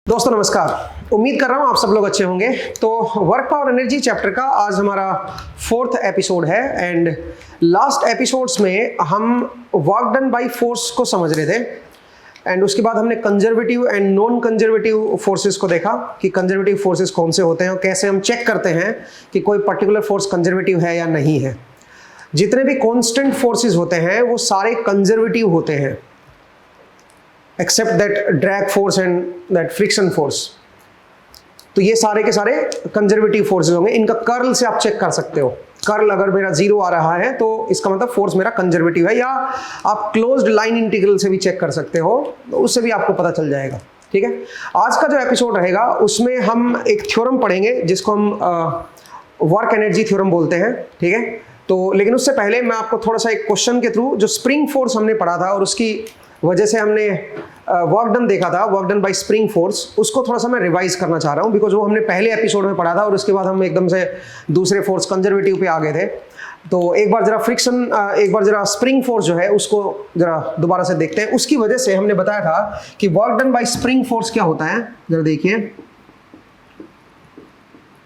दोस्तों नमस्कार, उम्मीद कर रहा हूँ आप सब लोग अच्छे होंगे। तो वर्क पावर एनर्जी चैप्टर का आज हमारा 4th एपिसोड है एंड लास्ट एपिसोड्स में हम वर्क डन बाय फोर्स को समझ रहे थे एंड उसके बाद हमने conservative and non conservative forces को देखा कि कंजर्वेटिव फोर्सेस कौन से होते हैं और कैसे हम चेक करते हैं कि कोई पर्टिकुलर फोर्स कंजर्वेटिव है या नहीं है। जितने भी कॉन्स्टेंट फोर्सेस होते हैं वो सारे कंजर्वेटिव होते हैं except that drag force and that friction force. तो ये सारे के सारे कंजर्वेटिव फोर्सेस होंगे। इनका कर्ल से आप चेक कर सकते हो। कर्ल अगर मेरा 0 आ रहा है तो इसका मतलब फोर्स मेरा कंजर्वेटिव है, या आप क्लोज्ड लाइन इंटीग्रल से भी चेक कर सकते हो, तो उससे भी आपको पता चल जाएगा। ठीक है, आज का जो एपिसोड रहेगा उसमें हम एक थ्योरम पढ़ेंगे जिसको हम वर्क एनर्जी थ्योरम बोलते हैं। ठीक है, तो लेकिन उससे पहले मैं आपको थोड़ा सा एक क्वेश्चन के थ्रू जो स्प्रिंग फोर्स हमने पढ़ा था और उसकी वजह से हमने वर्क डन देखा था, work done bye spring force, उसको थोड़ा सा मैं रिवाइज करना चाह रहा हूँ बिकॉज वो हमने पहले एपिसोड में पढ़ा था और उसके बाद हम एकदम से दूसरे फोर्स कंजर्वेटिव पे आ गए थे। तो एक बार जरा स्प्रिंग फोर्स जो है उसको जरा दोबारा से देखते हैं। उसकी वजह से हमने बताया था कि work done bye spring force क्या होता है। जरा देखिए,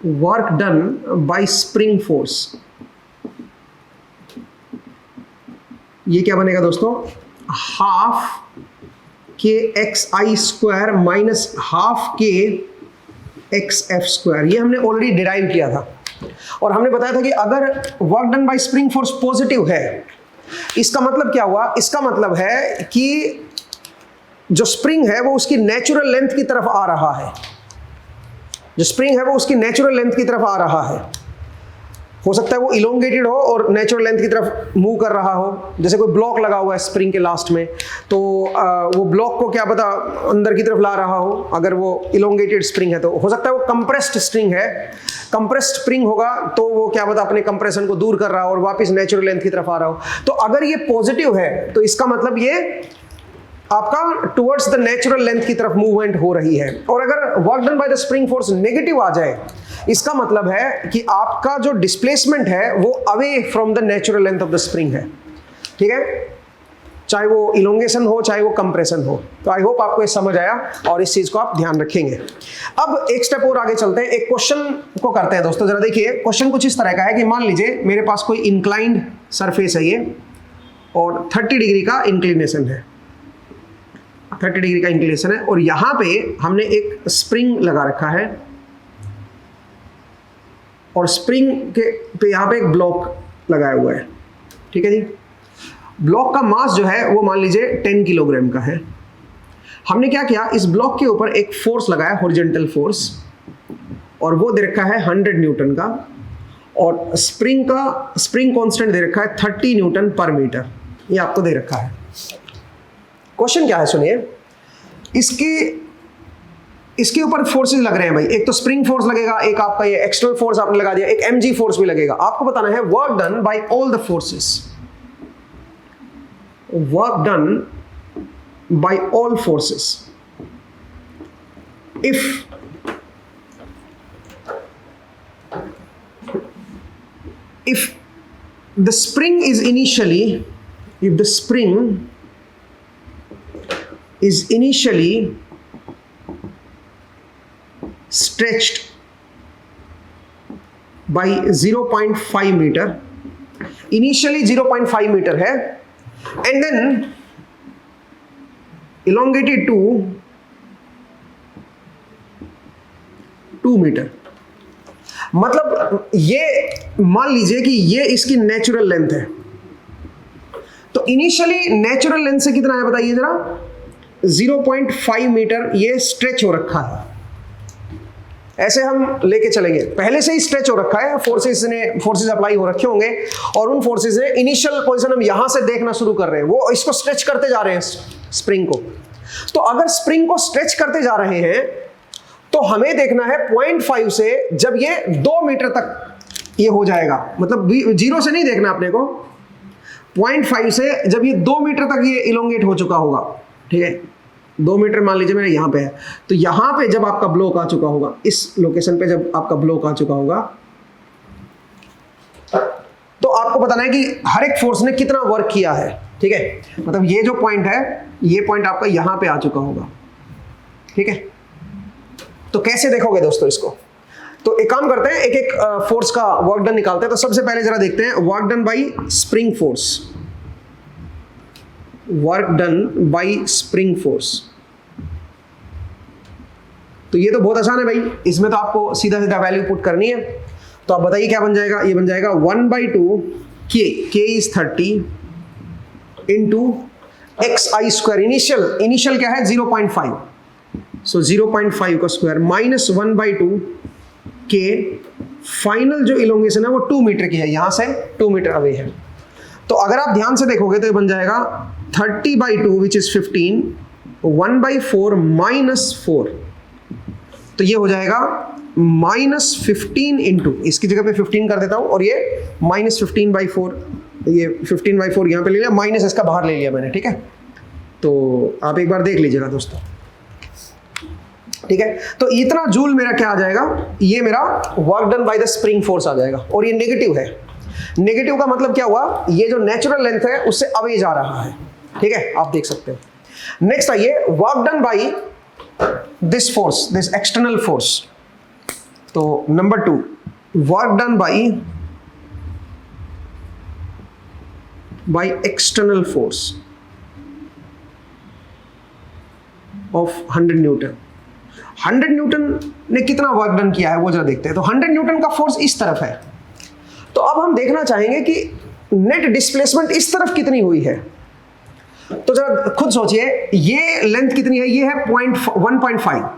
work done bye spring force ये क्या बनेगा दोस्तों, हाफ के एक्स आई स्क्वायर माइनस हाफ के एक्स एफ स्क्वायर। ये हमने ऑलरेडी डिराइव किया था और हमने बताया था कि अगर work done bye spring force positive है, इसका मतलब क्या हुआ, इसका मतलब है कि जो स्प्रिंग है वो उसकी नेचुरल लेंथ की तरफ आ रहा है। जो स्प्रिंग है वो उसकी नेचुरल लेंथ की तरफ आ रहा है। हो सकता है वो इलोंगेटेड हो और नेचुरल लेंथ की तरफ मूव कर रहा हो। जैसे कोई ब्लॉक लगा हुआ है स्प्रिंग के लास्ट में, तो वो ब्लॉक को क्या पता अंदर की तरफ ला रहा हो। अगर वो इलोंगेटेड स्प्रिंग है तो हो सकता है वो कंप्रेस्ड स्प्रिंग है, कंप्रेस्ड स्प्रिंग होगा तो वो क्या पता अपने कंप्रेशन को दूर कर रहा हो और वापस नेचुरल लेंथ की तरफ आ रहा हो। तो अगर ये पॉजिटिव है तो इसका मतलब ये आपका टुवर्ड्स द नेचुरल लेंथ की तरफ मूवमेंट हो रही है। और अगर work done by the spring force negative आ जाए, इसका मतलब है कि आपका जो डिस्प्लेसमेंट है वो away from the natural length of the spring है। ठीक है, चाहे वो इलोंगेशन हो चाहे वो कंप्रेशन हो। तो आई होप आपको ये समझ आया और इस चीज को आप ध्यान रखेंगे। अब एक स्टेप और आगे चलते हैं, एक क्वेश्चन को करते हैं दोस्तों। जरा देखिए, क्वेश्चन कुछ इस तरह का है कि मान लीजिए मेरे पास कोई इंक्लाइंड सरफेस है ये और 30 डिग्री का इंक्लिनेशन है, 30 डिग्री का इंक्लिनेशन है और यहां पे हमने एक स्प्रिंग लगा रखा है और स्प्रिंग के पे यहाँ पे एक ब्लॉक लगाया हुआ है। ठीक है जी, ब्लॉक का मास जो है वो मान लीजिए 10 किलोग्राम का है। हमने क्या किया, इस ब्लॉक के ऊपर एक फोर्स लगाया, हॉरिजॉन्टल फोर्स, और वो दे रखा है 100 न्यूटन का, और स्प्रिंग कांस्टेंट दे रखा है 30 न्यूटन पर मीटर। ये आपको दे रखा है। क्वेश्चन क्या है सुनिए, इसके ऊपर फोर्सेस लग रहे हैं भाई। एक तो स्प्रिंग फोर्स लगेगा, एक आपका ये एक्सटर्नल फोर्स आपने लगा दिया, एक mg फोर्स भी लगेगा। आपको बताना है work done by all the forces, work done by all forces if the spring is initially stretched by 0.5 meter, initially 0.5 meter है, and then elongated to 2 meter। मतलब ये मान लीजिए कि ये इसकी नेचुरल लेंथ है। तो इनिशियली नेचुरल लेंथ से कितना है बताइए जरा, 0.5 मीटर ये स्ट्रेच हो रखा है। ऐसे हम लेके चलेंगे, पहले से ही स्ट्रेच हो रखा है, फोर्सेस अप्लाई हो रखे होंगे और उन फोर्सेस ने इनिशियल पोजीशन हम यहां से देखना शुरू कर रहे हैं, वो इसको स्ट्रेच करते जा रहे हैं स्प्रिंग को। तो अगर स्प्रिंग को स्ट्रेच करते जा रहे हैं तो हमें देखना है 0.5 से जब ये 2 मीटर तक ये हो जाएगा, मतलब 0 से नहीं देखना अपने को, 0.5 से जब ये 2 मीटर तक ये इलोंगेट हो चुका होगा। ठीक है, 2 मीटर मान लीजिए मेरा यहाँ पे है, तो यहाँ पे जब आपका ब्लॉक आ चुका होगा, इस लोकेशन पे जब आपका ब्लॉक आ चुका होगा, तो आपको बताना है कि हर एक फोर्स ने कितना वर्क किया है। ठीक है, मतलब ये जो पॉइंट है, ये पॉइंट आपका यहाँ पे आ चुका होगा। ठीक है, तो कैसे देखोगे दोस्तों इसको? तो एक काम करते हैं, एक एक फोर्स का वर्क डन निकालते हैं। तो सबसे पहले जरा देखते हैं work done by spring force, work done by spring force. तो ये तो बहुत आसान है भाई, इसमें तो आपको सीधा सीधा वैल्यू पुट करनी है। तो आप बताइए क्या बन जाएगा? ये बन जाएगा 1/2 के इज 30 इंटू XI²। इनिशियल क्या है? 0.5, सो 0.5 का स्क्वायर माइनस 1/2 के फाइनल जो इलोंगेशन है वो 2 मीटर की है, यहां से 2 मीटर अवे है। तो अगर आप ध्यान से देखोगे तो ये बन जाएगा 30/2 विच इज 15, 1/4 माइनस 4, तो ये हो जाएगा -15 इंटू, इसकी जगह पे 15 कर देता हूं और ये -15/4, ये 15/4 यहां पे ले लिया, माइनस इसका बाहर ले लिया मैंने, ठीक है। तो आप एक बार देख लीजिएगा दोस्तों, ठीक है। तो इतना जूल मेरा क्या आ जाएगा? ये मेरा work done by the spring force आ जाएगा। और ये नेगेटिव है, नेगेटिव का मतलब क्या हुआ? ये जो नेचुरल लेंथ है उससे अवे जा रहा है, ठीक है, आप देख सकते हैं। नेक्स्ट आइए, work done by this force, this external force. तो number 2, work done by external force of 100 newton. 100 newton ने कितना वर्क डन किया है वो जरा देखते हैं। तो 100 न्यूटन का फोर्स इस तरफ है, तो अब हम देखना चाहेंगे कि नेट डिस्प्लेसमेंट इस तरफ कितनी हुई है। तो जरा खुद सोचिए, ये लेंथ कितनी है? ये है 1.5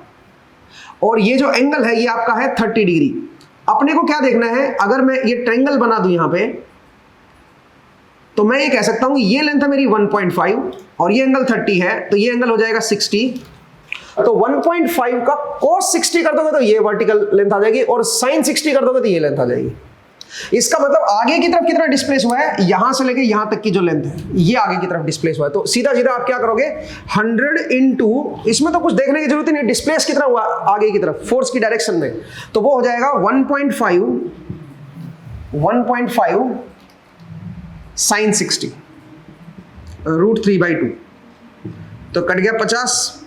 और ये जो एंगल है ये आपका है 30 डिग्री। अपने को क्या देखना है? अगर मैं ये ट्रायंगल बना दूं यहां पे, तो मैं ये कह सकता हूं ये लेंथ है मेरी 1.5 और ये एंगल 30 है, तो ये एंगल हो जाएगा 60। तो 1.5 का cos 60 कर दोगे तो ये वर्टिकल लेंथ आ जाएगी और sin 60 कर दोगे तो ये लेंथ आ जाएगी। इसका मतलब आगे की तरफ कितना डिस्प्लेस हुआ है? यहां से लेके यहां तक की जो लेंथ है ये आगे की तरफ डिस्प्लेस हुआ है। तो सीधा सीधा आप क्या करोगे? 100 इंटू, इसमें तो कुछ देखने की जरूरत ही नहीं, डिस्प्लेस कितना हुआ आगे की तरफ फोर्स की डायरेक्शन में, तो वो हो जाएगा 1.5 sin 60 √3/2, तो कट गया 50,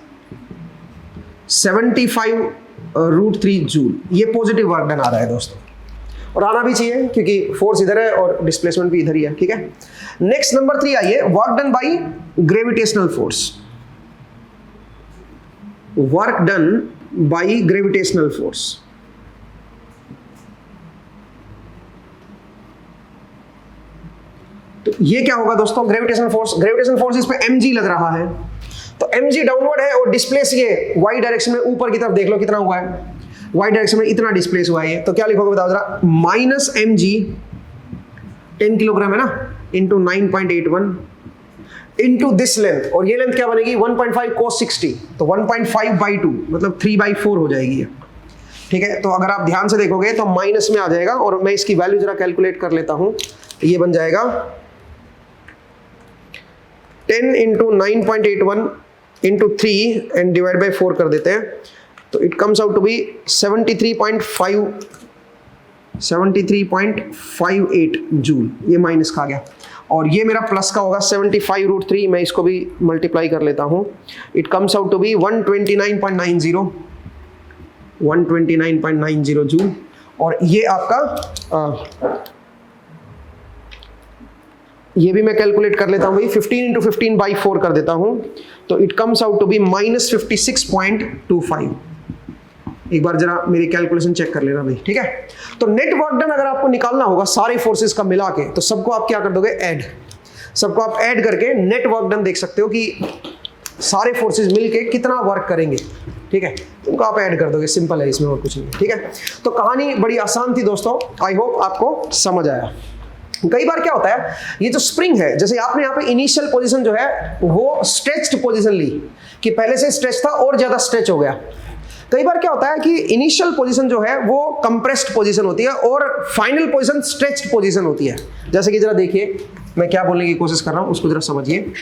75 √3 जूल। ये पॉजिटिव वर्क डन आ रहा है दोस्तों, और आना भी चाहिए क्योंकि फोर्स इधर है और डिस्प्लेसमेंट भी इधर ही है, ठीक है। नेक्स्ट नंबर 3 आइए, work done by gravitational force, work done by gravitational force. तो ये क्या होगा दोस्तों? ग्रेविटेशनल फोर्स इस पे mg लग रहा है, तो mg डाउनवर्ड है और डिस्प्लेस ये y डायरेक्शन में ऊपर की तरफ देख लो कितना हुआ है, y डायरेक्शन में इतना डिस्प्लेस हुआ है। तो क्या लिखोगे बताओ जरा? -mg 10 किलोग्राम है ना, इंटू 9.81 इंटू दिस लेंथ, और ये लेंथ क्या बनेगी? 1.5 cos 60, तो 1.5/2 मतलब 3/4 हो जाएगी ये, ठीक है। तो अगर आप ध्यान से देखोगे तो माइनस में आ जाएगा, और मैं इसकी वैल्यू जरा कैलकुलेट कर लेता हूं। ये बन जाएगा 10 into 9.81 into 3 and divide by 4 कर देते हैं, तो it comes out to be 73.58 joule. ये माइनस का आ गया, और ये मेरा प्लस का होगा 75 √3, मैं इसको भी मल्टीप्लाई कर लेता हूँ। It comes out to be 129.90 joule. और ये आपका ये भी मैं कैलकुलेट कर लेता हूँ भाई, 15 इंटू 15/4 कर देता हूँ, तो it comes out to be -56.25। एक बार जरा मेरी कैलकुलेशन चेक कर लेना भाई, ठीक है। तो नेट वर्क डन अगर आपको निकालना होगा सारे फोर्सेस का मिला के, तो सबको आप क्या कर दोगे? ऐड। सबको आप ऐड करके नेट वर्क डन देख सकते हो कि सारे फोर्सेस मिलके कितना वर्क करेंगे, ठीक है। उनको आप ऐड कर दोगे, सिंपल है, इसमें और कुछ नहीं, ठीक है। तो कहानी बड़ी आसान थी दोस्तों, आई होप आपको समझ आया। कई बार क्या होता है, ये जो स्प्रिंग है, जैसे आपने यहाँ पे इनिशियल पोजीशन जो है वो स्ट्रेच्ड पोजीशन ली, कि पहले से स्ट्रेच था और ज्यादा स्ट्रेच हो गया। कई बार क्या होता है कि इनिशियल पोजीशन जो है वो कंप्रेस्ड पोजीशन होती है और फाइनल पोजीशन स्ट्रेच्ड पोजीशन होती है। जैसे कि जरा देखिए मैं क्या बोलने की कोशिश कर रहा हूं, उसको जरा समझिए।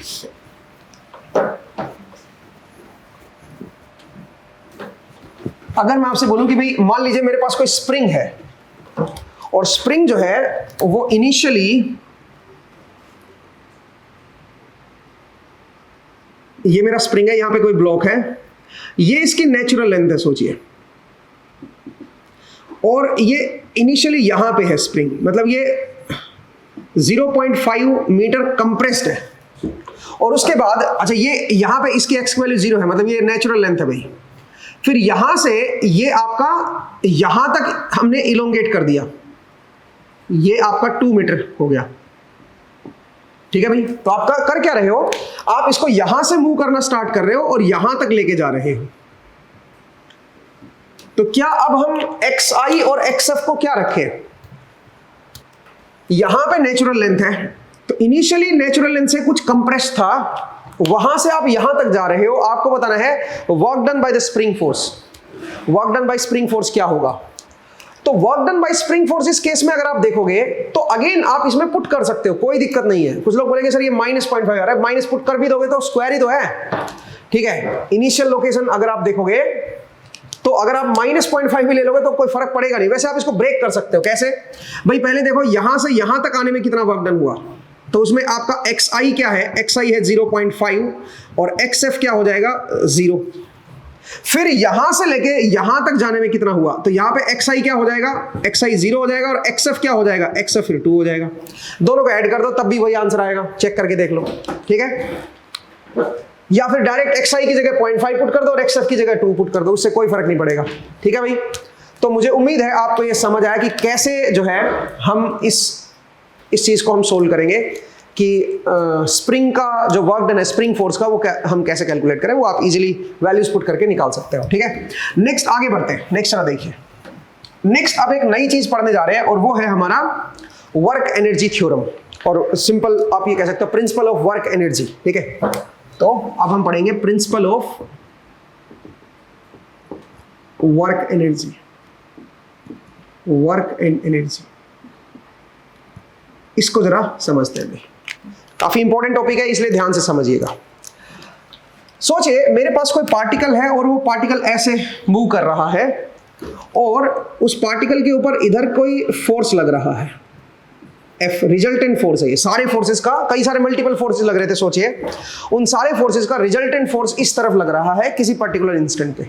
अगर मैं आपसे बोलूं कि भाई मान लीजिए मेरे पास कोई स्प्रिंग है, और स्प्रिंग जो है वो इनिशियली ये मेरा स्प्रिंग है, यहां पे कोई ब्लॉक है, ये इसकी नेचुरल लेंथ है, सोचिए और ये इनिशियली यहां पे है स्प्रिंग, मतलब ये 0.5 मीटर कंप्रेस्ड है, और उसके बाद अच्छा ये यहां पे इसकी एक्स वैल्यू 0 है, मतलब ये नेचुरल लेंथ है भाई। फिर यहां से ये आपका यहां तक हमने इलोंगेट कर दिया, ये आपका 2 मीटर हो गया, ठीक है भाई। तो आप कर क्या रहे हो, आप इसको यहां से मूव करना स्टार्ट कर रहे हो और यहां तक लेके जा रहे हो। तो क्या अब हम xi और xf को क्या रखें, यहां पे नेचुरल लेंथ है, तो इनिशियली नेचुरल लेंथ से कुछ कंप्रेस था, वहां से आप यहां तक जा रहे हो, आपको बताना है work done by the spring force. Work done bye spring force क्या होगा, तो work done bye spring force इस केस में अगर आप देखोगे तो अगेन आप इसमें पुट कर सकते हो, कोई दिक्कत नहीं है। कुछ लोग बोलेंगे सर ये -0.5 आ रहा है, माइनस पुट कर भी दोगे तो स्क्वायर ही तो है, ठीक है। इनिशियल लोकेशन अगर आप देखोगे तो अगर आप -0.5 भी ले लोगे तो कोई फर्क पड़ेगा नहीं। वैसे आप इसको ब्रेक कर सकते हो, कैसे भाई, पहले देखो यहां से यहां तक आने में कितना वर्क डन हुआ, तो उसमें आपका xi क्या है, xi है 0.5 और xf क्या हो जाएगा 0। फिर यहां से लेके यहां तक जाने में कितना हुआ, तो यहां पे xi क्या हो जाएगा, xi 0 हो जाएगा, और xf क्या हो जाएगा, xf फिर 2 हो जाएगा। दोनों को ऐड कर दो तब भी वही आंसर आएगा, चेक करके देख लो, ठीक है। या फिर डायरेक्ट xi की जगह 0.5 पुट कर दो और xf की जगह 2 पुट कर दो, उससे कोई फर्क नहीं पड़ेगा, ठीक है भाई। तो मुझे उम्मीद है आपको ये समझ आया कि कैसे जो है हम इस चीज को हम सोल्व करेंगे कि स्प्रिंग का जो वर्क डन है स्प्रिंग फोर्स का, वो हम कैसे कैलकुलेट करें, वो आप इजीली वैल्यूज पुट करके निकाल सकते हो, ठीक है। नेक्स्ट आगे बढ़ते हैं, नेक्स्ट जरा देखिए। नेक्स्ट अब एक नई चीज पढ़ने जा रहे हैं और वो है हमारा वर्क एनर्जी थ्योरम, और सिंपल आप ये कह सकते हो प्रिंसिपल ऑफ वर्क एनर्जी, ठीक है। तो अब हम पढ़ेंगे principle of work energy, work and energy, इसको जरा समझते हैं भाई, काफी इंपॉर्टेंट टॉपिक है इसलिए ध्यान से समझिएगा। सोचिए मेरे पास कोई पार्टिकल है और वो पार्टिकल ऐसे मूव कर रहा है और उस पार्टिकल के ऊपर इधर कोई फोर्स लग रहा है, F रिजल्टेंट फोर्स है। ये सारे फोर्सेस का, कई सारे मल्टीपल फोर्सेस लग रहे थे, सोचिए उन सारे फोर्सेस का रिजल्टेंट फोर्स इस तरफ लग रहा है किसी पर्टिकुलर इंस्टेंट पे।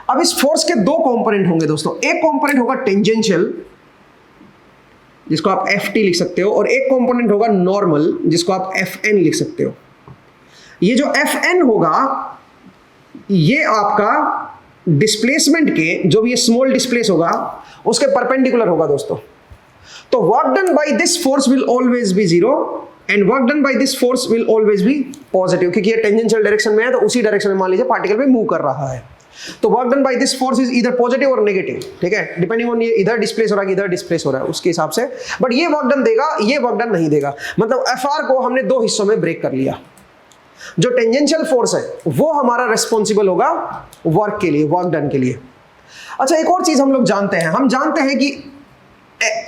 अब इस फोर्स के दो कंपोनेंट होंगे दोस्तों, एक कंपोनेंट होगा टेंजेंशियल जिसको आप Ft लिख सकते हो, और एक कंपोनेंट होगा नॉर्मल जिसको आप Fn लिख सकते हो। ये जो Fn होगा ये आपका डिस्प्लेसमेंट के, जो भी ये स्मॉल डिस्प्लेस होगा उसके परपेंडिकुलर होगा दोस्तों। तो work done bye this force will always be 0 and work done bye this force will always be positive, क्योंकि ये टेंजेंशियल डायरेक्शन में है तो उसी डायरेक्शन में मान लीजिए पार्टिकल भी मूव कर रहा है। तो work done bye this force is इधर पॉजिटिव और नेगेटिव, ठीक है, डिपेंडिंग ऑन ये इधर डिस्प्लेस हो रहा है कि इधर डिस्प्लेस हो रहा है उसके हिसाब से। बट ये वर्क डन देगा, ये वर्क डन नहीं देगा। मतलब Fr को हमने दो हिस्सों में ब्रेक कर लिया। जो टेंजेंशियल फोर्स है वो हमारा रिस्पॉन्सिबल होगा वर्क के लिए, वर्क डन के लिए। अच्छा एक और चीज हम लोग जानते हैं, हम जानते हैं कि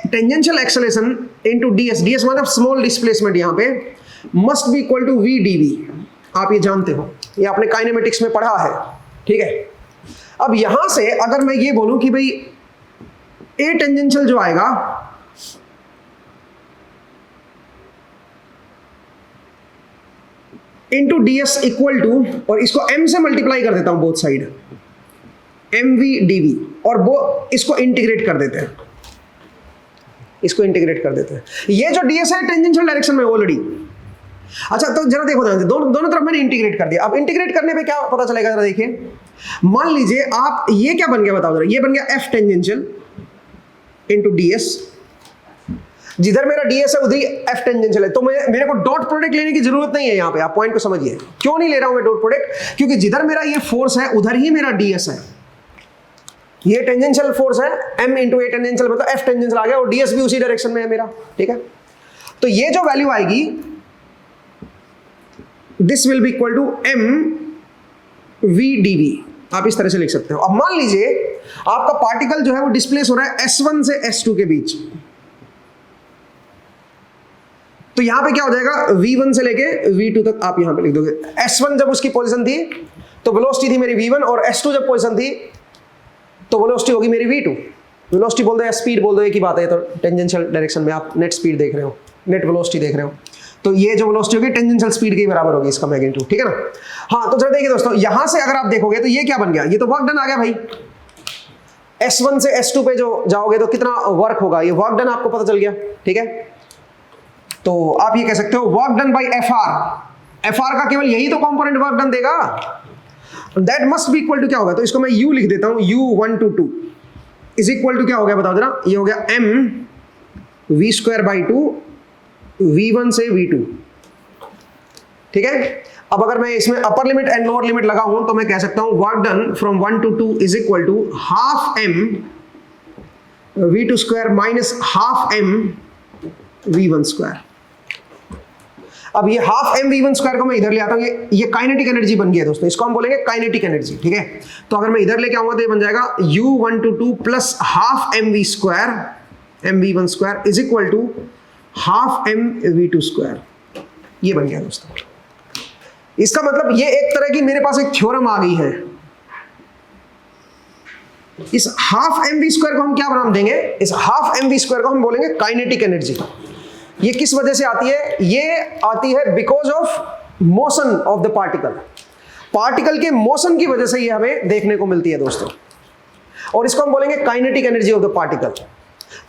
tangential acceleration into ds, ds मतलब स्मॉल डिस्प्लेसमेंट यहाँ पे, must be equal to v dv। आप ये जानते हो, ये आपने काइनेमेटिक्स में पढ़ा है, ठीक है। अब यहां से अगर मैं ये बोलूं कि भाई a टेंजेंशियल जो आएगा इनटू ds इक्वल टू, और इसको m से मल्टीप्लाई कर देता हूं बोथ साइड, mv dv, और वो इसको इंटीग्रेट कर देते हैं, इसको इंटीग्रेट कर देते हैं। ये जो ds है टेंजेंशियल डायरेक्शन में ऑलरेडी। अच्छा तो जरा देखो ध्यान से, दोनों तरफ मैंने इंटीग्रेट कर दिया। अब इंटीग्रेट करने पे क्या पता चलेगा जरा देखिए, मान लीजिए आप ये क्या बन गया बताओ जरा, ये बन गया f टेंजेंशियल इनटू ds, जिधर मेरा ds है उधर ही f टेंजेंशियल है। तो मेरे को डॉट प्रोडक्ट लेने की जरूरत नहीं है यहाँ पे, आप पॉइंट को समझिए। क्यों नहीं ले रहा हूं मैं डॉट प्रोडक्ट, क्योंकि जिधर मेरा ये फोर्स है उधर ही मेरा ds है। ये टेंजेंशियल फोर्स है m इंटू ए टेंजेंशियल, मतलब f टेंजेंशियल आ गया और ds भी उसी डायरेक्शन में है मेरा, ठीक है। तो ये जो वैल्यू आएगी this will be equal to m v dv, आप इस तरह से लिख सकते हो। अब मान लीजिए आपका पार्टिकल जो है वो डिस्प्लेस हो रहा है s1 से s2 के बीच, तो यहां पे क्या हो जाएगा, v1 से लेके v2 तक आप यहां पे लिख दोगे। s1 जब उसकी पोजीशन थी तो वेलोसिटी थी मेरी v1, और s2 जब पोजीशन थी तो वेलोसिटी होगी मेरी v2। वेलोसिटी बोल दो या स्पीड बोल दो, एक ही बात है। तो टेंजेंशियल डायरेक्शन में आप नेट स्पीड देख रहे हो, नेट वेलोसिटी देख रहे हो, तो ये जो वेलोसिटी होगी टेंजेंशियल स्पीड के बराबर होगी, इसका मैग्नीट्यूड, ठीक है ना। हाँ तो जरा देखिए दोस्तों, यहां से अगर आप देखोगे तो ये क्या बन गया, ये तो वर्क डन आ गया भाई। S1 से S2 पे जो जाओगे तो कितना वर्क होगा, ये वर्क डन आपको पता चल गया, ठीक है। तो आप ये कह सकते हो वर्क डन बाई एफआर का केवल यही तो कंपोनेंट वर्क डन देगा, that must be equal to क्या होगा, तो इसको मैं U लिख देता हूं, U1 to 2 is equal to क्या हो गया बताओ जरा, ये हो गया m v²/2 v1 से v2, ठीक है। अब अगर मैं इसमें upper limit and lower limit लगाऊं तो मैं कह सकता हूं work done from 1 to 2 is equal to half m v2² minus half m v1²। अब ये हाफ m v1² को मैं इधर ले आता हूं, ये काइनेटिक एनर्जी बन गया दोस्तों, इसको हम बोलेंगे काइनेटिक एनर्जी, ठीक है। तो अगर मैं इधर लेके आऊंगा तो ये बन जाएगा u1 to 2 plus half m v1² is equal to half m v2²। ये बन गया दोस्तों। इसका मतलब ये एक तरह की मेरे पास एक थ्योरम आ गई है। इस हाफ mv² को हम क्या नाम देंगे, इस हाफ mv² को हम बोलेंगे काइनेटिक एनर्जी। ये किस वजह से आती है, ये आती है because of motion of the particle, particle के मोशन की वजह से ये हमें देखने को मिलती है दोस्तों, और इसको हम बोलेंगे kinetic energy of the particle.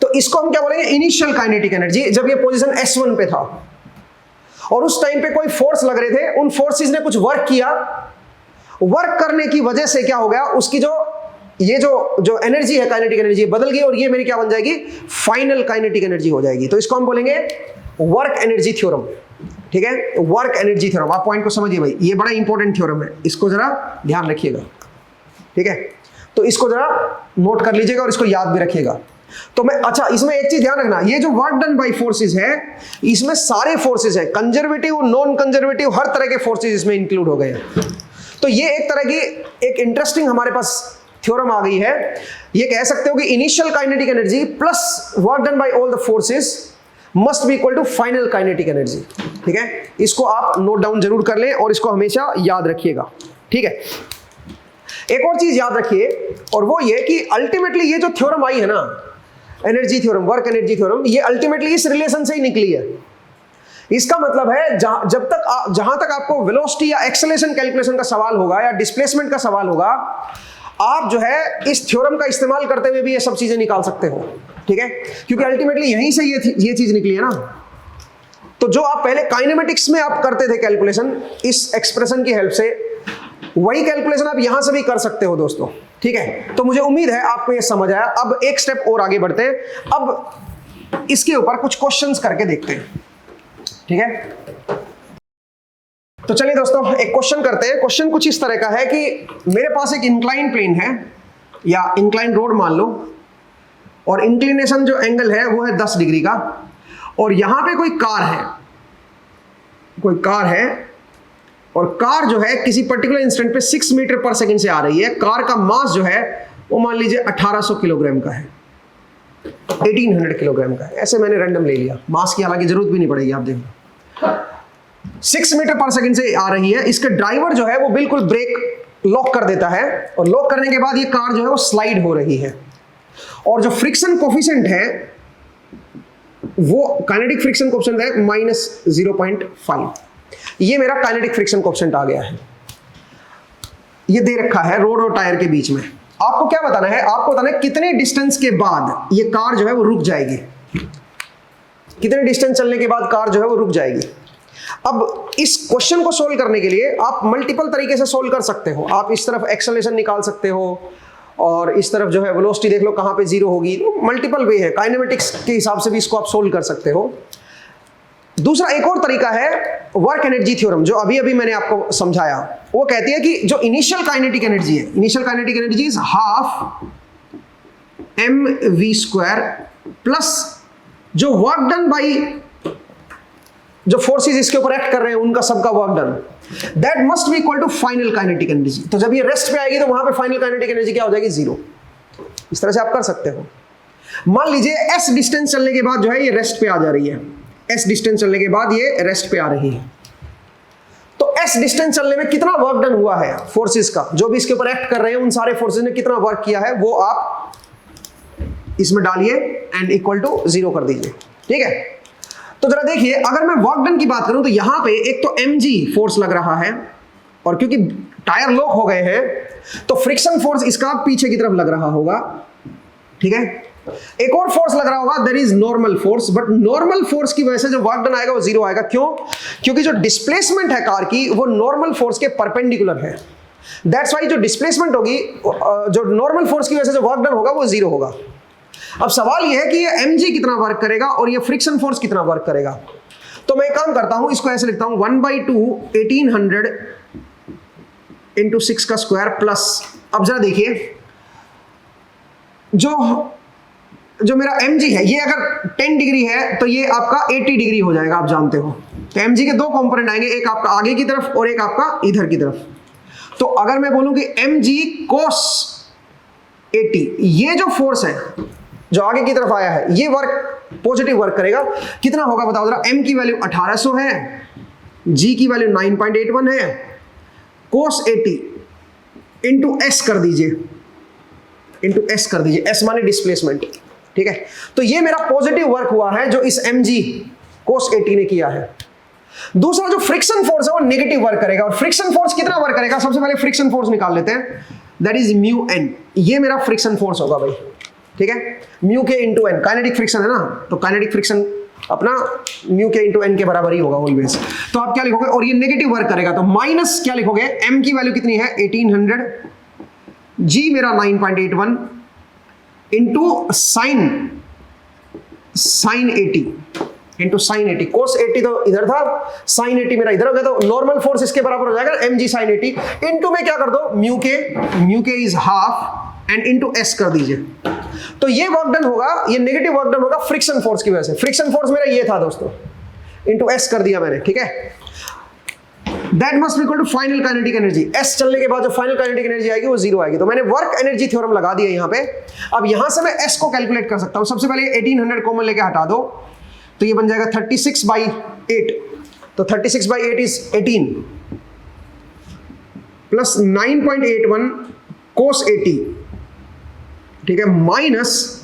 तो इसको हम क्या बोलेंगे, इनिशियल काइनेटिक एनर्जी, जब ये पोजीशन S1 पे था और उस टाइम पे कोई फोर्स लग रहे थे, उन फोर्सेस ने कुछ वर्क किया, वर्क करने की वजह से क्या हो गया, उसकी जो एनर्जी है काइनेटिक एनर्जी बदल गई, और ये मेरी क्या बन जाएगी, फाइनल काइनेटिक एनर्जी हो जाएगी। तो इसको हम बोलेंगे वर्क एनर्जी थ्योरम, ठीक है, वर्क एनर्जी थ्योरम। आप पॉइंट को समझिए भाई, ये बड़ा इंपॉर्टेंट थ्योरम है, इसको जरा ध्यान रखिएगा, ठीक है। तो इसको जरा नोट कर लीजिएगा और इसको याद भी रखिएगा। तो मैं अच्छा, इसमें एक चीज ध्यान रखना, ये जो वर्क डन बाय फोर्सेस है, इसमें सारे फोर्सेस है, कंजर्वेटिव नॉन कंजर्वेटिव हर तरह के फोर्सेस इसमें इंक्लूड हो गए हैं। तो ये एक तरह की एक इंटरेस्टिंग हमारे पास थ्योरम आ गई है। ये कह सकते हो कि initial kinetic energy plus work done by all the forces must be equal to final kinetic energy, ठीक है। इसको आप नोट डाउन जरूर कर लें और इसको हमेशा याद रखिएगा, ठीक है। एक और चीज याद रखिए, और वो ये कि अल्टीमेटली ये जो थ्योरम आई है ना, energy theorem, work energy theorem, ये अल्टीमेटली इस रिलेशन से ही निकली है। इसका मतलब है जहां तक आपको वेलोसिटी या एक्सेलरेशन कैलकुलेशन का सवाल होगा या डिस्प्लेसमेंट का सवाल होगा, आप जो है इस थ्योरम का इस्तेमाल करते हुए भी ये सब चीजें निकाल सकते हो, ठीक है, क्योंकि अल्टीमेटली यहीं से ये चीज निकली है ना। तो जो आप पहले काइनेमेटिक्स में आप करते थे कैलकुलेशन इस एक्सप्रेशन की हेल्प से, वही कैलकुलेशन आप यहां से भी कर सकते हो दोस्तों, ठीक है। तो मुझे उम्मीद है आपको ये समझ आया। अब एक स्टेप और आगे बढ़ते हैं, अब इसके ऊपर कुछ क्वेश्चंस करके देखते हैं, ठीक है। तो चलिए दोस्तों एक क्वेश्चन करते हैं। क्वेश्चन कुछ इस तरह का है कि मेरे पास एक इंक्लाइन प्लेन है या इंक्लाइन रोड मान लो, और इंक्लिनेशन जो एंगल है वो है 10 डिग्री का, और यहां पे कोई कार है, और कार जो है किसी पर्टिकुलर इंस्टेंट पे 6 मीटर पर सेकंड से आ रही है। कार का मास जो है वो मान लीजिए 1800 किलोग्राम का है, 1800 किलोग्राम का है, ऐसे मैंने रैंडम ले लिया, मास की हालांकि जरूरत भी नहीं पड़ेगी, आप देखो 6 मीटर पर सेकंड से आ रही है। इसके ड्राइवर जो है वो बिल्कुल ब्रेक लॉक कर देता है, और लॉक करने के बाद ये कार जो है वो स्लाइड हो रही है, और जो फ्रिक्शन कोफिशिएंट है वो काइनेटिक फ्रिक्शन कोफिशिएंट है -0.5। ये मेरा काइनेटिक फ्रिक्शन कोफिशिएंट आ गया है, ये दे रखा है रोड और टायर के बीच में। आपको क्या बताना है, आपको बताना है कितने डिस्टेंस के बाद ये कार जो है वो रुक जाएगी, कितने डिस्टेंस चलने के बाद कार जो है वो रुक जाएगी। अब इस क्वेश्चन को सोल्व करने के लिए आप मल्टीपल तरीके से सोल्व कर सकते हो। आप इस तरफ एक्सेलरेशन निकाल सकते हो, और इस तरफ जो है वेलोसिटी देख लो कहां पे जीरो होगी, मल्टीपल वे है, काइनेमेटिक्स के हिसाब से भी इसको आप सोल्व कर सकते हो। दूसरा एक और तरीका है वर्क एनर्जी थ्योरम, जो अभी अभी मैंने आपको समझाया। वो कहती है कि जो इनिशियल काइनेटिक एनर्जी है, initial kinetic energy is half mv² plus जो वर्क डन बाई जो फोर्सेस इसके ऊपर एक्ट कर रहे हैं उनका सबका work done, that must be equal to final kinetic energy. तो जब ये रेस्ट पे आएगी तो वहां पे फाइनल काइनेटिक एनर्जी क्या हो जाएगी, 0। इस तरह से आप कर सकते हो। मान लीजिए s डिस्टेंस चलने के बाद जो है ये रेस्ट पे आ जा रही है, s डिस्टेंस चलने के बाद ये रेस्ट पे आ रही है। तो s डिस्टेंस चलने में कितना वर्क डन हुआ है फोर्सेस का, जो भी इसके ऊपर एक्ट कर रहे हैं उन सारे फोर्सेस ने कितना वर्क किया है, वो आप इसमें डालिए एंड इक्वल टू 0 कर दीजिए, ठीक है। तो जरा देखिए, अगर मैं वर्क डन की बात करूं तो यहां पे एक तो mg फोर्स लग रहा है, और क्योंकि टायर लॉक हो गए हैं तो फ्रिक्शन फोर्स इसका पीछे की तरफ लग रहा होगा, ठीक है। एक और फोर्स लग रहा होगा, that is normal force, but normal force की वजह से जो वर्क डन आएगा वो जीरो आएगा। क्यों? क्योंकि जो डिस्प्लेसमेंट है कार की वो नॉर्मल फोर्स के परपेंडिकुलर है। दैट्स वाई जो डिस्प्लेसमेंट होगी, जो नॉर्मल फोर्स की वजह से जो वर्क डन होगा वो जीरो होगा। अब सवाल ये है कि ये mg कितना वर्क करेगा और ये फ्रिक्शन फोर्स कितना वर्क करेगा। तो मैं काम करता हूं, इसको ऐसे लिखता हूं 1/2 1800 इंटू 6 का स्क्वायर प्लस, अब जरा देखिए जो मेरा mg है ये अगर 10 डिग्री है तो ये आपका 80 डिग्री हो जाएगा, आप जानते हो। तो mg के दो कंपोनेंट आएंगे, एक आपका आगे की तरफ और एक आपका इधर की तरफ। तो अगर मैं बोलूं कि mg cos 80, ये जो फोर्स है जो आगे की तरफ आया है ये वर्क पॉजिटिव वर्क करेगा। कितना होगा बताओ जरा। m की वैल्यू 1800 है, g की वैल्यू 9.81 है, cos 80 इंटू s कर दीजिए, इंटू s कर दीजिए, s माने डिस्प्लेसमेंट, ठीक है। तो ये मेरा पॉजिटिव वर्क हुआ है जो इस mg cos 80 ने किया है। दूसरा जो फ्रिक्शन फोर्स है वो नेगेटिव वर्क करेगा, और फ्रिक्शन फोर्स कितना वर्क करेगा, सबसे पहले फ्रिक्शन फोर्स निकाल लेते हैं, दैट इज म्यू n। ये मेरा फ्रिक्शन फोर्स होगा भाई, ठीक है, म्यू के इंटू एन, काइनेटिक फ्रिक्शन है ना, तो काइनेटिक फ्रिक्शन अपना म्यू के इंटू एन के बराबर ही होगा ऑलवेज। तो आप क्या लिखोगे, और ये नेगेटिव वर्क करेगा तो माइनस क्या लिखोगे, m की वैल्यू कितनी है 1800, g मेरा 9.81 into sine 80 into sine 80, cos 80 तो इधर था, साइन 80 मेरा इधर हो गया, तो नॉर्मल फोर्स इसके बराबर हो जाएगा mg साइन 80 इंटू में क्या कर दो म्यू के is half and into s कर दीजिए। तो ये वर्क डन होगा, ये नेगेटिव वर्क डन होगा फ्रिक्शन फोर्स की वजह से। फ्रिक्शन फोर्स मेरा ये था दोस्तों, इंटू s कर दिया मैंने, ठीक है। That must equal to final kinetic energy. s चलने के बाद जो फाइनल काइनेटिक एनर्जी आएगी वो जीरो आएगी। तो मैंने वर्क एनर्जी थ्योरम लगा दिया यहाँ पे। अब यहां से मैं s को कैलकुलेट कर सकता हूं। सबसे पहले 1800 कॉमन लेके हटा दो, तो ये बन जाएगा 36/8। तो 36/8 इज 18 प्लस 9.81 cos 80, ठीक है, minus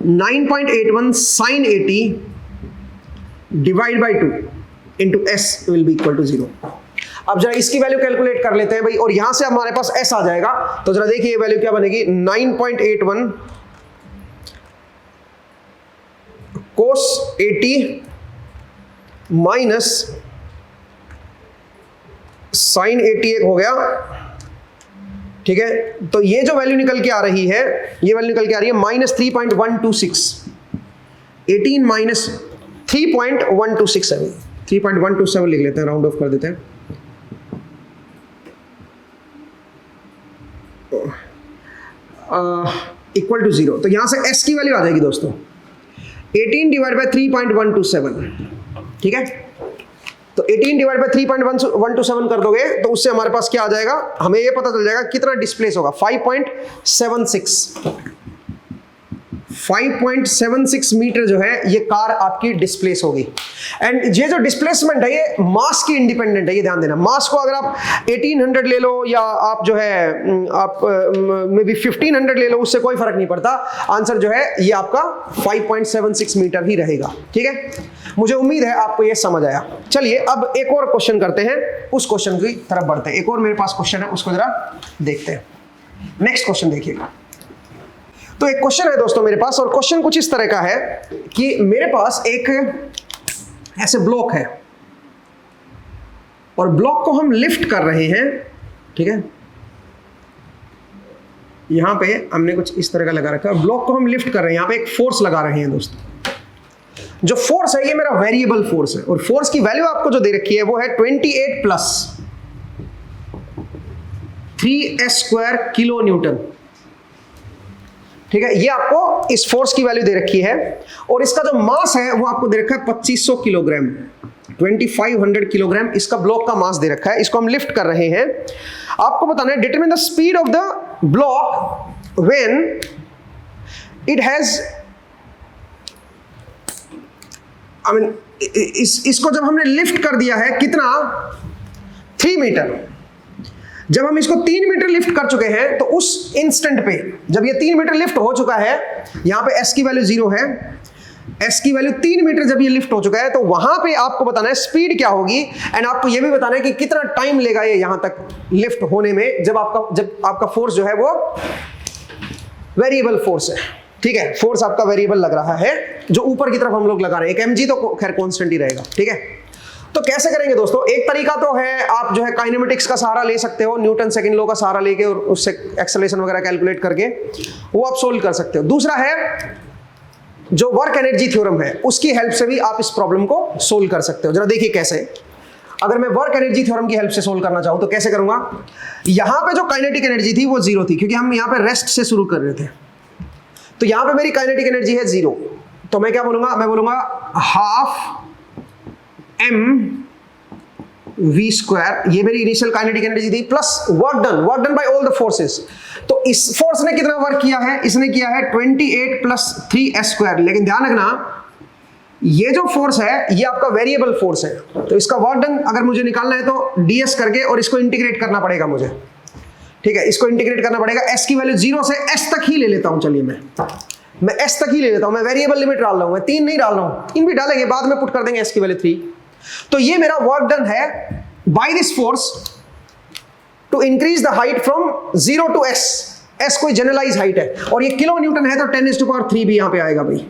9.81 sin 80 divide by 2 into s will be equal to 0। अब जरा इसकी वैल्यू कैलकुलेट कर लेते हैं भाई, और यहां से हमारे पास s आ जाएगा। तो जरा देखिए ये वैल्यू क्या बनेगी, 9.81 cos 80 माइनस sin 80 एक हो गया, ठीक है। तो ये जो वैल्यू निकल के आ रही है, ये वैल्यू निकल के आ रही है -3.126, 18 माइनस 3.127, 3.127 लिख लेते हैं, राउंड ऑफ कर देते हैं। Equal to 0। तो यहां से s की वैल्यू आ जाएगी दोस्तों 18 डिवाइड बाय 3.127, ठीक है। तो 18 डिवाइड बाय 3.127 कर दोगे तो उससे हमारे पास क्या आ जाएगा, हमें ये पता चल जाएगा कितना डिस्प्लेस होगा, 5.76 मीटर जो है ये कार आपकी डिस्प्लेस होगी। एंड ये जो डिस्प्लेसमेंट है ये मास की इंडिपेंडेंट है, ये ध्यान देना। मास को अगर आप 1800 ले लो या आप जो है आप मे बी 1500 ले लो, उससे कोई फर्क नहीं पड़ता। आंसर जो है ये आपका 5.76 मीटर ही रहेगा, ठीक है। मुझे उम्मीद है आपको ये समझ आया। चलिए अब एक और क्वेश्चन करते हैं, उस क्वेश्चन की तरफ बढ़ते हैं। एक और मेरे पास क्वेश्चन है, उसको जरा देखते हैं। नेक्स्ट क्वेश्चन देखिएगा। तो एक क्वेश्चन है दोस्तों मेरे पास, और क्वेश्चन कुछ इस तरह का है कि मेरे पास एक ऐसे ब्लॉक है और ब्लॉक को हम लिफ्ट कर रहे हैं, ठीक है। यहां पे हमने कुछ इस तरह का लगा रखा है, ब्लॉक को हम लिफ्ट कर रहे हैं, यहां पे एक फोर्स लगा रहे हैं दोस्तों। जो फोर्स है ये मेरा वेरिएबल फोर्स है, और फोर्स की वैल्यू आपको जो दे रखी है वो है 28 प्लस 3s² किलो न्यूटन, ठीक है। ये आपको इस फोर्स की वैल्यू दे रखी है, और इसका जो मास है वो आपको दे रखा है 2500 किलोग्राम, 2500 किलोग्राम इसका ब्लॉक का मास दे रखा है। इसको हम लिफ्ट कर रहे हैं। आपको बताना है determine the speed of the block when it has, I mean इसको जब हमने लिफ्ट कर दिया है कितना, 3 मीटर। जब हम इसको 3 मीटर लिफ्ट कर चुके हैं तो उस इंस्टेंट पे जब ये 3 मीटर लिफ्ट हो चुका है, यहां पे s की वैल्यू 0 है, s की वैल्यू 3 मीटर जब ये लिफ्ट हो चुका है, तो वहां पे आपको बताना है स्पीड क्या होगी, एंड आपको ये भी बताना है कि कितना टाइम लेगा ये यहां तक लिफ्ट होने में, जब आपका फोर्स जो है वो वेरिएबल फोर्स है, ठीक है, फोर्स आपका वेरिएबल लग रहा है जो ऊपर की तरफ हम लोग लगा रहे हैं। एक mg तो खैर कांस्टेंट ही रहेगा, ठीक है। तो कैसे करेंगे दोस्तों? एक तरीका तो है आप जो है काइनेमेटिक्स का सहारा ले सकते हो, न्यूटन सेकंड लॉ का सहारा लेके और उससे एक्सेलरेशन वगैरह कैलकुलेट करके वो आप सोल्व कर सकते हो। दूसरा है जो वर्क एनर्जी थ्योरम है, उसकी हेल्प से भी आप इस प्रॉब्लम को सोल्व कर सकते हो। जरा देखिए कैसे। अगर मैं वर्क एनर्जी थ्योरम की हेल्प से सोल्व करना चाहूं तो कैसे करूंगा? यहां पे जो काइनेटिक एनर्जी थी वो जीरो थी, क्योंकि हम यहां पे रेस्ट से शुरू कर रहे थे। तो यहां पे मेरी काइनेटिक एनर्जी है जीरो, तो मैं क्या बोलूंगा? मैं बोलूंगा हाफ m v स्क्वायर, ये मेरी इनिशियल काइनेटिक एनर्जी थी, plus work done by all the forces. तो इस फोर्स ने कितना वर्क किया है? इसने किया है 28 प्लस 3s स्क्वायर। लेकिन ध्यान रखना, ये जो फोर्स है ये आपका वेरिएबल फोर्स है, तो इसका वर्क डन अगर मुझे निकालना है तो ds करके और इसको इंटीग्रेट करना पड़ेगा मुझे, ठीक है। इसको इंटीग्रेट करना पड़ेगा, s की वैल्यू 0 से s तक ही ले लेता हूं। चलिए मैं s तक ही ले लेता हूं, मैं वेरिएबल लिमिट डाल रहा हूं, मैं 3 नहीं डाल रहा हूं, 3 भी डालेंगे बाद में, पुट कर देंगे s की वैल्यू 3। तो ये मेरा वर्क डन है by this force to increase the height from 0 to s। s कोई जनरलाइज हाइट है और ये किलो न्यूटन है, तो 10⁻³ भी यहां पे आएगा भाई,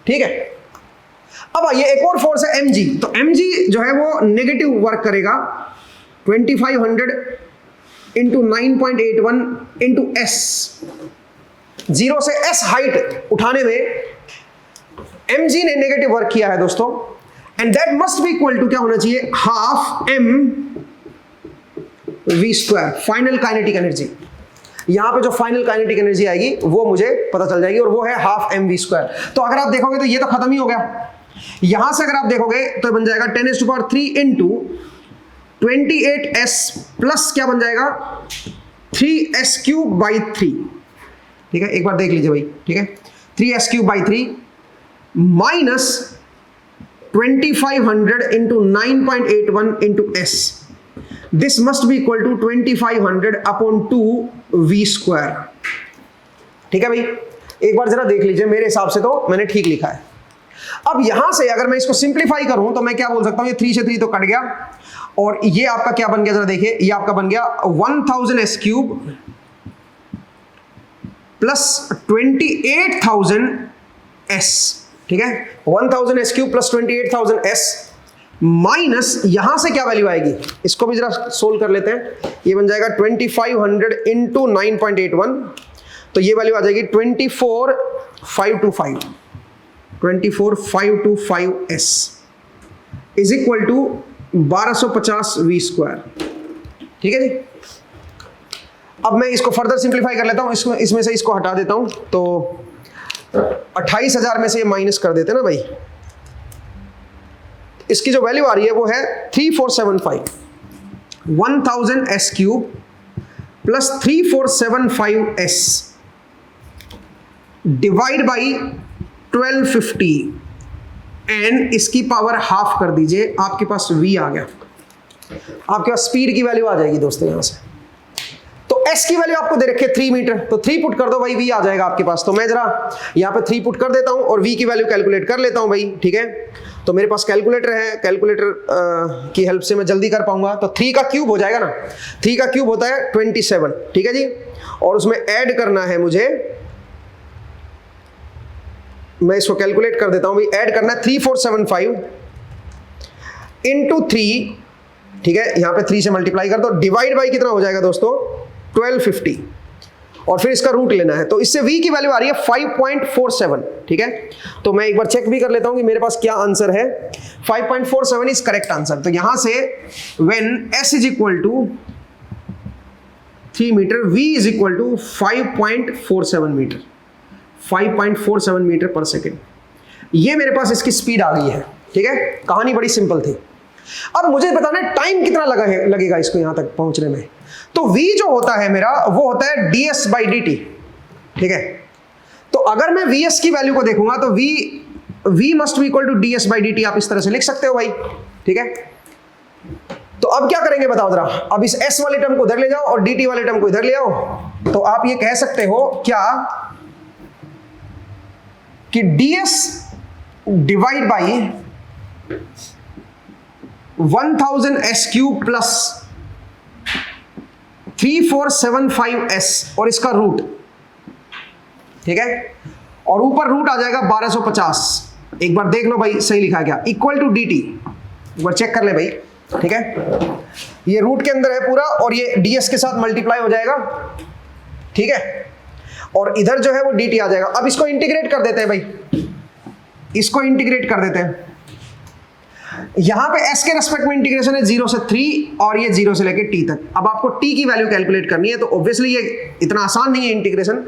ठीक है। अब आइए एक और फोर्स है mg। तो mg जो है वो नेगेटिव वर्क करेगा, 2500 इंटू 9.81 इंटू s। 0 से s हाइट उठाने में mg ने नेगेटिव वर्क किया है दोस्तों, and that must be equal to क्या होना चाहिए? Half m v square, final kinetic energy. यहां पे जो फाइनल काइनेटिक एनर्जी आएगी वो मुझे पता चल जाएगी, और वो है हाफ m v स्क्वायर। तो अगर आप देखोगे तो ये तो खत्म ही हो गया। यहां से अगर आप देखोगे तो बन जाएगा 10⁻³ इंटू 28s प्लस क्या बन जाएगा? 3s³ बाई 3, ठीक है। एक बार देख लीजिए भाई, ठीक है। 3s³ by 3 minus 2500 into 9.81 into s। This must be equal to 2500 upon 2 v square, ठीक है भाई। एक बार जरा देख लीजिए, मेरे हिसाब से तो मैंने ठीक लिखा है। अब यहां से अगर मैं इसको सिंप्लीफाई करूं तो मैं क्या बोल सकता हूं? ये 3 से 3 तो कट गया, और ये आपका क्या बन गया? जरा देखिए, ये आपका बन गया 1000s³ प्लस 28,000s, ठीक है। 1000s³ प्लस 28,000s माइनस यहां से क्या वैल्यू आएगी? इसको भी जरा सोल्व कर लेते हैं। ये बन जाएगा 2500 इंटू 9.81, तो ये वैल्यू आ जाएगी 24,525s is equal to 1250 v square, ठीक है जी। अब मैं इसको फर्दर सिंप्लीफाई कर लेता हूं, इसमें से इसको हटा देता हूं, तो 28,000 में से ये माइनस कर देते हैं ना भाई। इसकी जो वैल्यू आ रही है वो है 3475, 1000s³ plus 3475s divide by 1250 and इसकी पावर हाफ कर दीजिए, आपके पास v आ गया। आपके पास स्पीड की वैल्यू आ जाएगी दोस्तों यहां से। तो s की वैल्यू आपको दे रखी है 3 मीटर, तो 3 पुट कर दो भाई, v आ जाएगा आपके पास। तो मैं जरा यहां पे 3 पुट कर देता हूं और v की वैल्यू कैलकुलेट कर लेता हूं भाई, ठीक है। तो मेरे पास कैलकुलेटर है, कैलकुलेटर की हेल्प से मैं जल्दी कर पाऊंगा। तो 3 का क्यूब हो जाएगा ना, 3 का क्यूब होता है 27, ठीक है जी। और उसमें ऐड करना है मुझे, मैं इसको कैलकुलेट कर देता हूं भाई। ऐड करना है 3475 इंटू 3, ठीक है। यहां पे 3 से मल्टीप्लाई कर दो, डिवाइड बाई कितना हो जाएगा दोस्तों? 1250, और फिर इसका रूट लेना है। तो इससे v की वैल्यू आ रही है 5.47, ठीक है। तो मैं एक बार चेक भी कर लेता हूं कि मेरे पास क्या आंसर है। 5.47 इज करेक्ट आंसर। तो यहां से when s is equal to 3 metre, v is equal to 5.47 metre, 5.47 metre per second. ये मेरे पास इसकी स्पीड आ गई है, ठीक है। कहानी बड़ी सिंपल थी। अब मुझे बताना है टाइम कितना लगेगा इसको यहां तक पहुंचने में। तो v जो होता है मेरा वो होता है ds बाई dt, ठीक है। तो अगर मैं vs की वैल्यू को देखूंगा तो v must be equal to ds by dt, आप इस तरह से लिख सकते हो भाई, ठीक है। तो अब क्या करेंगे बताओ जरा। अब इस s वाले टर्म को इधर ले जाओ और dt वाले टर्म को इधर ले आओ, तो आप ये कह सकते हो क्या कि ds divide by 1000s³ plus 3475s और इसका रूट ठीक है, और ऊपर रूट आ जाएगा 1250। एक बार देख लो भाई सही लिखा है क्या, इक्वल टू dt, एक बार चेक कर ले भाई, ठीक है। ये रूट के अंदर है पूरा और ये ds के साथ मल्टीप्लाई हो जाएगा, ठीक है, और इधर जो है वो dt आ जाएगा। अब इसको इंटीग्रेट कर देते हैं भाई, इसको इंटीग्रेट कर देते हैं। यहां पे s के रेस्पेक्ट में इंटीग्रेशन है 0 से 3 और ये 0 से लेके t तक। अब आपको t की वैल्यू कैलकुलेट करनी है, तो ऑब्वियसली ये इतना आसान नहीं है इंटीग्रेशन,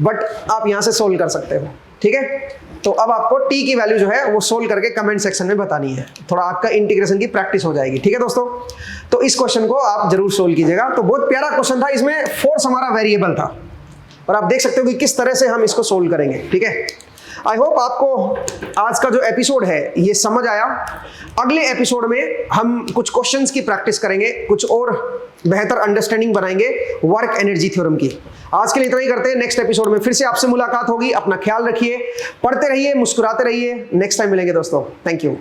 बट आप यहां से सोल्व कर सकते हो, ठीक है। तो अब आपको t की वैल्यू जो है वो सोल्व करके कमेंट सेक्शन में बतानी है, थोड़ा आपका इंटीग्रेशन की प्रैक्टिस हो जाएगी, ठीक है दोस्तों। तो इस क्वेश्चन को आप जरूर सोल्व कीजिएगा। तो बहुत प्यारा क्वेश्चन था, इसमें फोर्स हमारा वेरिएबल था और आप देख सकते हो कि किस तरह से हम इसको सोल्व करेंगे, ठीक है। आई होप आपको आज का जो एपिसोड है ये समझ आया। अगले एपिसोड में हम कुछ क्वेश्चंस की प्रैक्टिस करेंगे, कुछ और बेहतर अंडरस्टैंडिंग बनाएंगे वर्क एनर्जी थ्योरम की। आज के लिए इतना ही करते हैं, नेक्स्ट एपिसोड में फिर से आपसे मुलाकात होगी। अपना ख्याल रखिए, पढ़ते रहिए, मुस्कुराते रहिए। नेक्स्ट टाइम मिलेंगे दोस्तों, थैंक यू।